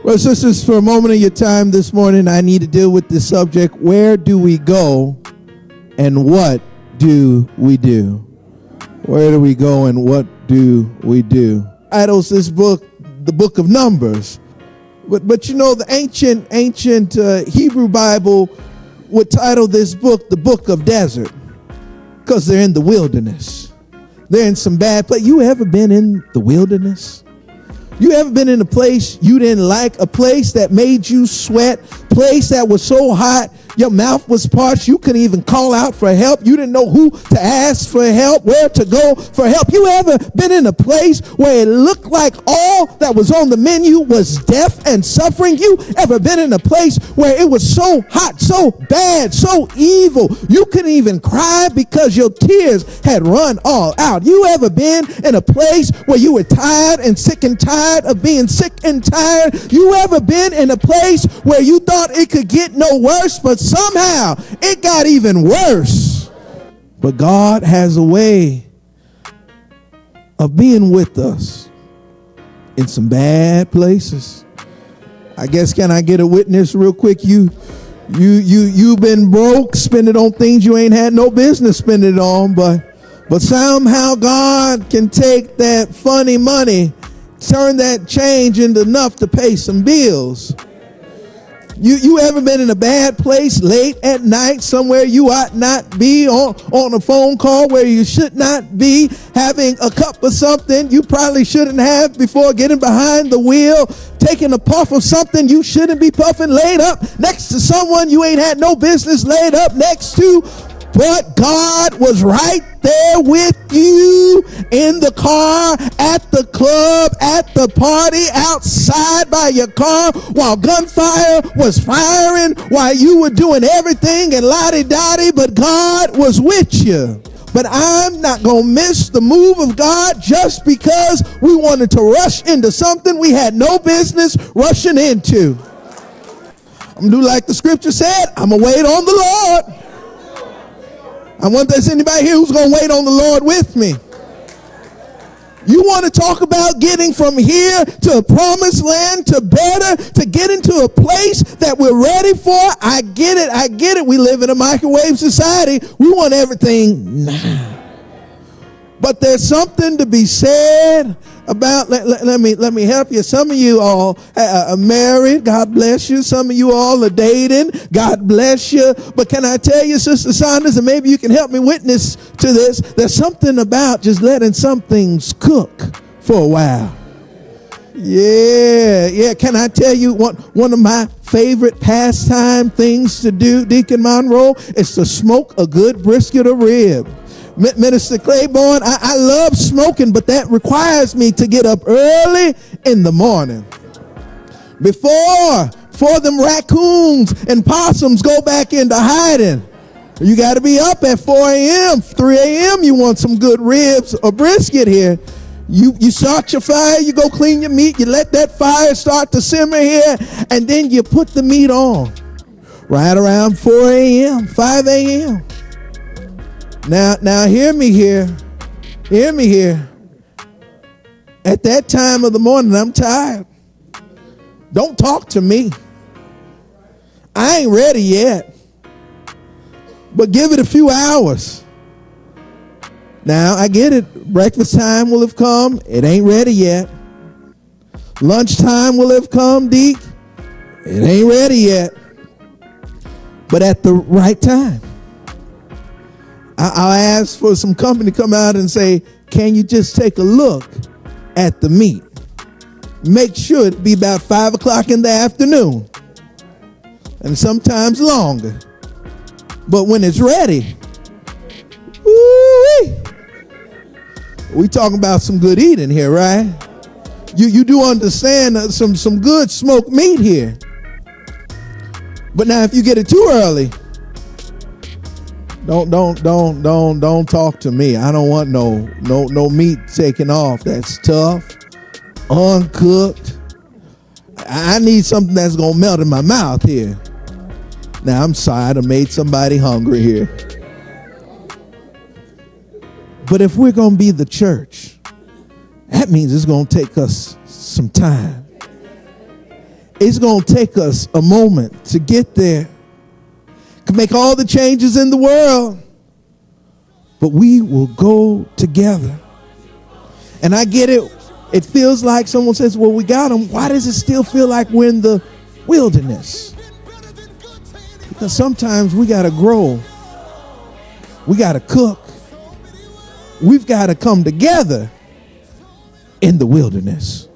Well, sisters, for a moment of your time this morning, I need to deal with this subject. Where do we go and what do we do? Where do we go and what do we do? Titles this book, the book of Numbers. But you know, the ancient Hebrew Bible would title this book the book of desert, because they're in the wilderness. They're in some bad place. You ever been in the wilderness? You ever been in a place you didn't like, a place that made you sweat, place that was so hot, your mouth was parched, you couldn't even call out for help. You didn't know who to ask for help, where to go for help. You ever been in a place where it looked like all that was on the menu was death and suffering? You ever been in a place where it was so hot, so bad, so evil, you couldn't even cry because your tears had run all out? You ever been in a place where you were tired and sick and tired of being sick and tired? You ever been in a place where you thought it could get no worse, but somehow it got even worse? But God has a way of being with us in some bad places. I guess, can I get a witness real quick? You've been broke, spend it on things you ain't had no business spending it on, but somehow God can take that funny money, turn that change into enough to pay some bills. You ever been in a bad place late at night, somewhere you ought not be, on a phone call where you should not be, having a cup of something you probably shouldn't have before getting behind the wheel, taking a puff of something you shouldn't be puffing, laid up next to someone you ain't had no business laid up next to? But God was right there with you in the car, at the club, at the party, outside by your car, while gunfire was firing, while you were doing everything and la-di-da-di, but God was with you. But I'm not going to miss the move of God just because we wanted to rush into something we had no business rushing into. I'm going to do like the scripture said. I'm going to wait on the Lord. I wonder if there's anybody here who's going to wait on the Lord with me. You want to talk about getting from here to a promised land, to better, to get into a place that we're ready for? I get it. We live in a microwave society. We want everything now. But there's something to be said about, let me help you. Some of you all are married, God bless you. Some of you all are dating, God bless you. But can I tell you, Sister Saunders, and maybe you can help me witness to this, there's something about just letting some things cook for a while. Yeah. Can I tell you one of my favorite pastime things to do, Deacon Monroe, is to smoke a good brisket or rib. Minister Claiborne, I love smoking, but that requires me to get up early in the morning. Before them raccoons and possums go back into hiding. You got to be up at 4 a.m., 3 a.m. You want some good ribs or brisket here. You start your fire, you go clean your meat, you let that fire start to simmer here, and then you put the meat on right around 4 a.m., 5 a.m. Now hear me here. At that time of the morning, I'm tired. Don't talk to me. I ain't ready yet. But give it a few hours. Now, I get it. Breakfast time will have come. It ain't ready yet. Lunchtime will have come, Deke. It ain't ready yet. But at the right time, I'll ask for some company to come out and say, can you just take a look at the meat? Make sure it be about 5 o'clock in the afternoon. And sometimes longer. But when it's ready, woo-wee, we talking about some good eating here, right? You do understand some good smoked meat here. But now if you get it too early, don't talk to me. I don't want no meat taken off that's tough, uncooked. I need something that's gonna melt in my mouth here. Now I'm sorry, I made somebody hungry here. But if we're gonna be the church, that means it's gonna take us some time. It's going to take us a moment to get there. Can make all the changes in the world, but we will go together. And I get it. It feels like someone says, well, we got them. Why does it still feel like we're in the wilderness? Because sometimes we got to grow. We got to cook. We've got to come together in the wilderness.